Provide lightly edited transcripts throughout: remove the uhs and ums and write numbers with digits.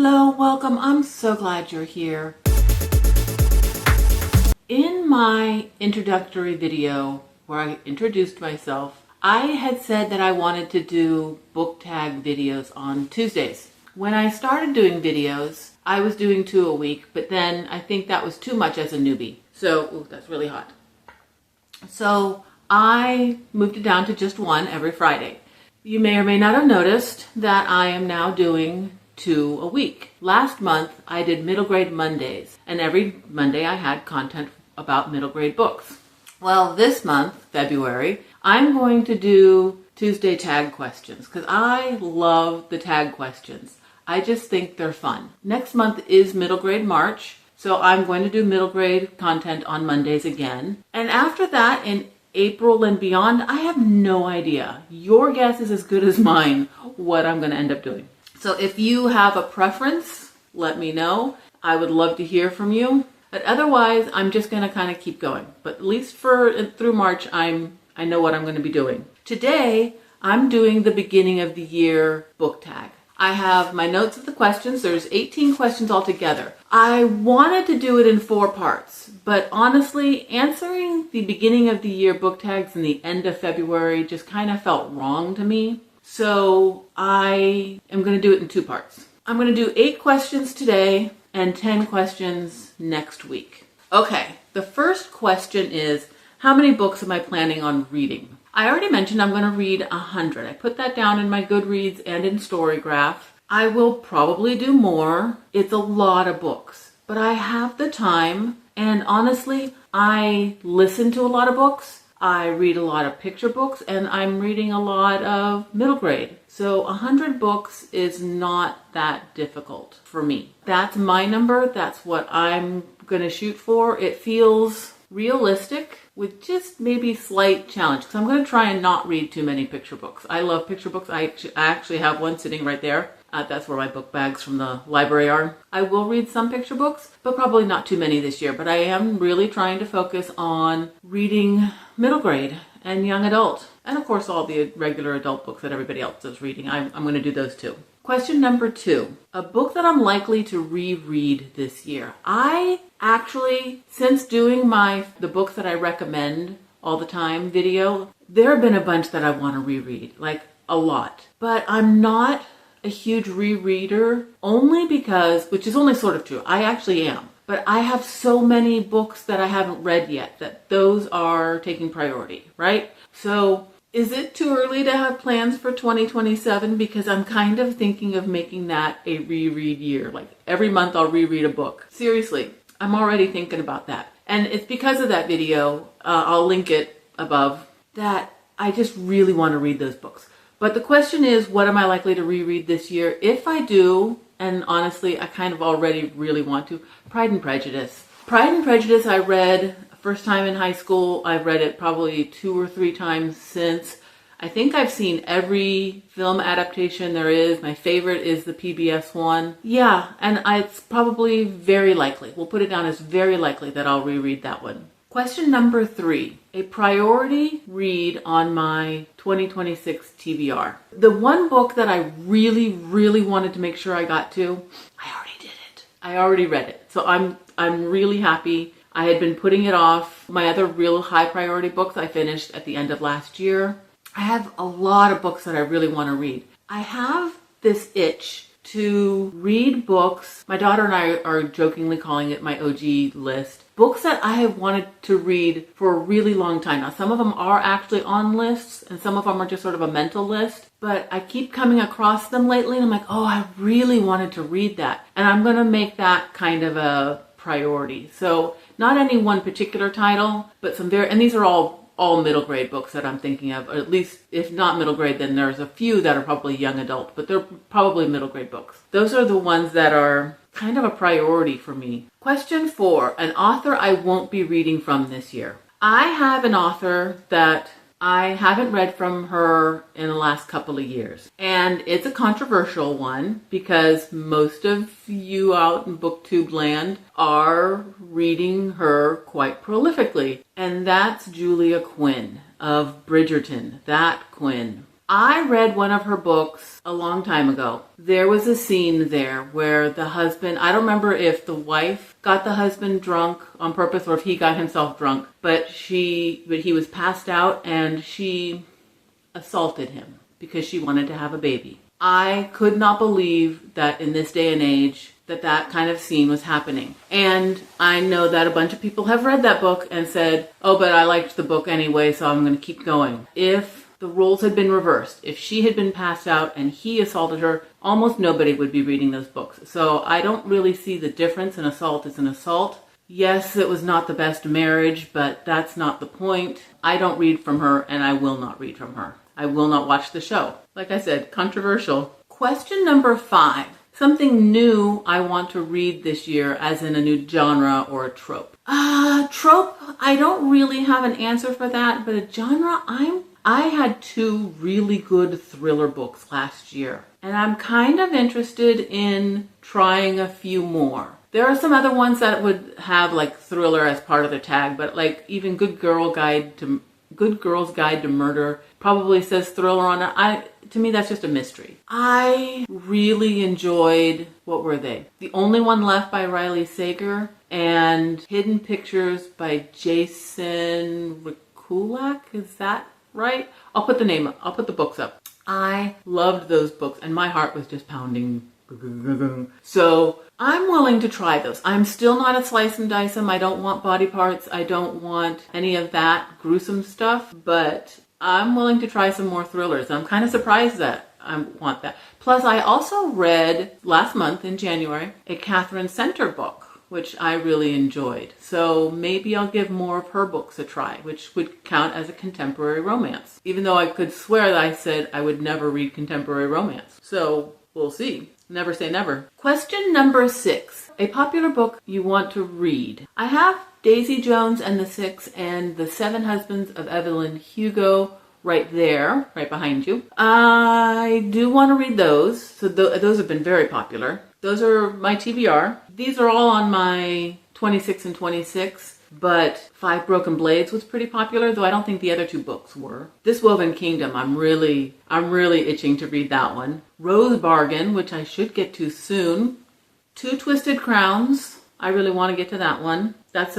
Hello, welcome. I'm so glad you're here. In my introductory video where I introduced myself, I had said that I wanted to do book tag videos on Tuesdays. When I started doing videos, I was doing 2 a week, but then I think that was too much as a newbie. So, that's really hot. So I moved it down to just 1 every Friday. You may or may not have noticed that I am now doing 2 a week. Last month I did middle grade Mondays, and every Monday I had content about middle grade books. Well, this month, February, I'm going to do Tuesday tag questions because I love the tag questions. I just think they're fun. Next month is middle grade March, so I'm going to do middle grade content on Mondays again. And after that, in April and beyond, I have no idea. Your guess is as good as mine what I'm going to end up doing. So if you have a preference, let me know. I would love to hear from you. But otherwise, I'm just going to kind of keep going. But at least through March, I know what I'm going to be doing. Today, I'm doing the beginning of the year book tag. I have my notes of the questions. There's 18 questions altogether. I wanted to do it in 4 parts, but honestly, answering the beginning of the year book tags in the end of February just kind of felt wrong to me. So I am going to do it in 2 parts. I'm going to do 8 questions today and 10 questions next week. Okay, the first question is, how many books am I planning on reading? I already mentioned I'm going to read 100. I put that down in my Goodreads and in Storygraph. I will probably do more. It's a lot of books, but I have the time. And honestly, I listen to a lot of books. I read a lot of picture books, and I'm reading a lot of middle grade. So 100 books is not that difficult for me. That's my number. That's what I'm going to shoot for. It feels realistic with just maybe slight challenge, because I'm going to try and not read too many picture books. I love picture books. I actually have one sitting right there. That's where my book bags from the library are. I will read some picture books, but probably not too many this year. But I am really trying to focus on reading middle grade and young adult. And of course, all the regular adult books that everybody else is reading. I'm going to do those too. Question number 2, a book that I'm likely to reread this year. I actually, since doing the books that I recommend all the time video, there have been a bunch that I want to reread, like a lot. But I'm not a huge rereader, only because, which is only sort of true, I actually am. But I have so many books that I haven't read yet that those are taking priority, right? So is it too early to have plans for 2027? Because I'm kind of thinking of making that a reread year. Like every month I'll reread a book. Seriously, I'm already thinking about that. And it's because of that video, I'll link it above, that I just really want to read those books. But the question is, what am I likely to reread this year? If I do, and honestly, I kind of already really want to, Pride and Prejudice. Pride and Prejudice I read first time in high school. I've read it probably 2 or 3 times since. I think I've seen every film adaptation there is. My favorite is the PBS one. Yeah, and it's probably very likely. We'll put it down as very likely that I'll reread that one. Question number 3, a priority read on my 2026 TBR. The one book that I really, really wanted to make sure I got to, I already did it. I already read it. So I'm really happy. I had been putting it off. My other real high priority books I finished at the end of last year. I have a lot of books that I really want to read. I have this itch to read books. My daughter and I are jokingly calling it my OG list. Books that I have wanted to read for a really long time. Now, some of them are actually on lists, and some of them are just sort of a mental list. But I keep coming across them lately, and I'm like, oh, I really wanted to read that. And I'm going to make that kind of a priority. So not any one particular title, but some and these are all middle grade books that I'm thinking of, or at least if not middle grade, then there's a few that are probably young adult, but they're probably middle grade books. Those are the ones that are kind of a priority for me. Question 4, an author I won't be reading from this year. I have an author that I haven't read from her in the last couple of years. And it's a controversial one because most of you out in BookTube land are reading her quite prolifically. And that's Julia Quinn of Bridgerton, that Quinn. I read one of her books a long time ago. There was a scene there where the husband, I don't remember if the wife got the husband drunk on purpose or if he got himself drunk, but he was passed out and she assaulted him because she wanted to have a baby. I could not believe that in this day and age that kind of scene was happening. And I know that a bunch of people have read that book and said, oh, but I liked the book anyway, so I'm going to keep going. If the roles had been reversed, if she had been passed out and he assaulted her, almost nobody would be reading those books. So I don't really see the difference. An assault is an assault. Yes, it was not the best marriage, but that's not the point. I don't read from her, and I will not read from her. I will not watch the show. Like I said, controversial. Question number 5. Something new I want to read this year, as in a new genre or a trope. Trope, I don't really have an answer for that, but a genre, I had 2 really good thriller books last year, and I'm kind of interested in trying a few more. There are some other ones that would have like thriller as part of their tag, but like even Good Girl's Guide to Murder probably says thriller on it. To me, that's just a mystery. I really enjoyed, what were they? The Only One Left by Riley Sager and Hidden Pictures by Jason Rekulak. Is that right? I'll put the books up. I loved those books and my heart was just pounding. So I'm willing to try those. I'm still not a slice and dice them. I don't want body parts. I don't want any of that gruesome stuff, but I'm willing to try some more thrillers. I'm kind of surprised that I want that. Plus, I also read last month in January a Catherine Center book, which I really enjoyed. So maybe I'll give more of her books a try, which would count as a contemporary romance. Even though I could swear that I said I would never read contemporary romance. So we'll see. Never say never. Question number 6. A popular book you want to read. I have Daisy Jones and the Six and The Seven Husbands of Evelyn Hugo right there, right behind you. I do want to read those. So those have been very popular. Those are my TBR. These are all on my 26 and 26. But Five Broken Blades was pretty popular, though I don't think the other 2 books were. This Woven Kingdom, I'm really itching to read that one. Rose Bargain, which I should get to soon. Two Twisted Crowns, I really want to get to that one. That's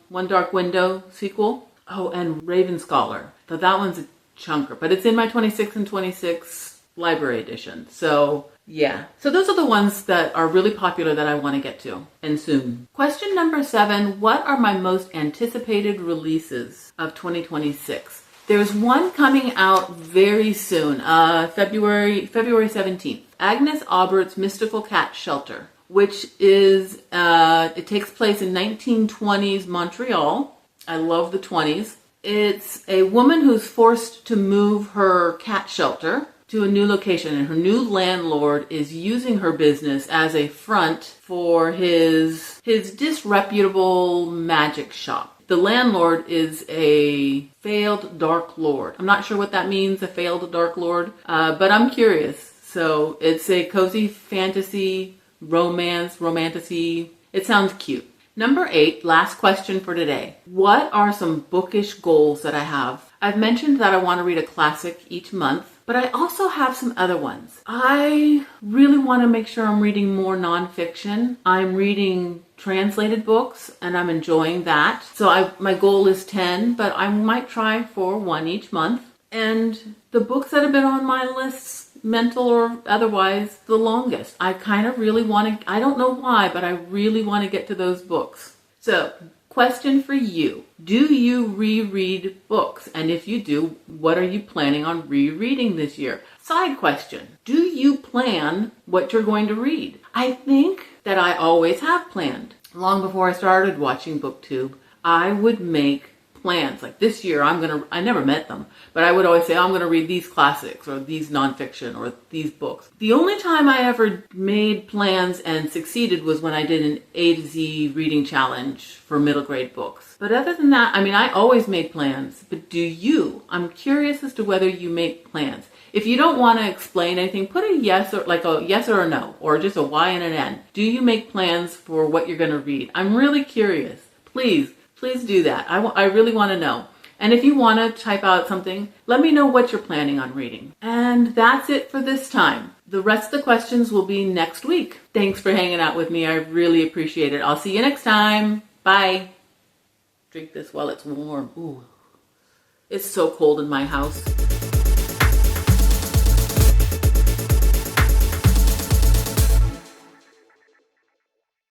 One Dark Window sequel. Oh, and Raven Scholar. So that one's a chunker, but it's in my 26 and 26 library edition. So yeah. So those are the ones that are really popular that I want to get to, and soon. Question number 7. What are my most anticipated releases of 2026? There's one coming out very soon, February 17th. Agnes Aubert's Mystical Cat Shelter, which is, it takes place in 1920s Montreal. I love the 20s. It's a woman who's forced to move her cat shelter to a new location, and her new landlord is using her business as a front for his disreputable magic shop. The landlord is a failed Dark Lord. I'm not sure what that means, a failed Dark Lord, but I'm curious. So it's a cozy fantasy, romantasy. It sounds cute. Number 8, last question for today. What are some bookish goals that I have? I've mentioned that I want to read a classic each month, but I also have some other ones. I really want to make sure I'm reading more nonfiction. I'm reading translated books and I'm enjoying that. So my goal is 10, but I might try for 1 each month. And the books that have been on my lists, mental or otherwise, the longest. I kind of really want to, I don't know why, but I really want to get to those books. So, question for you. Do you reread books? And if you do, what are you planning on rereading this year? Side question. Do you plan what you're going to read? I think that I always have planned. Long before I started watching BookTube, I would make plans. Like this year, I never met them, but I would always say, I'm going to read these classics or these nonfiction or these books. The only time I ever made plans and succeeded was when I did an A to Z reading challenge for middle grade books. But other than that, I always made plans. But do you? I'm curious as to whether you make plans. If you don't want to explain anything, put a yes or like a yes or a no, or just a Y and an N. Do you make plans for what you're going to read? I'm really curious. Please do that. I really want to know. And if you want to type out something, let me know what you're planning on reading. And that's it for this time. The rest of the questions will be next week. Thanks for hanging out with me. I really appreciate it. I'll see you next time. Bye. Drink this while it's warm. Ooh. It's so cold in my house.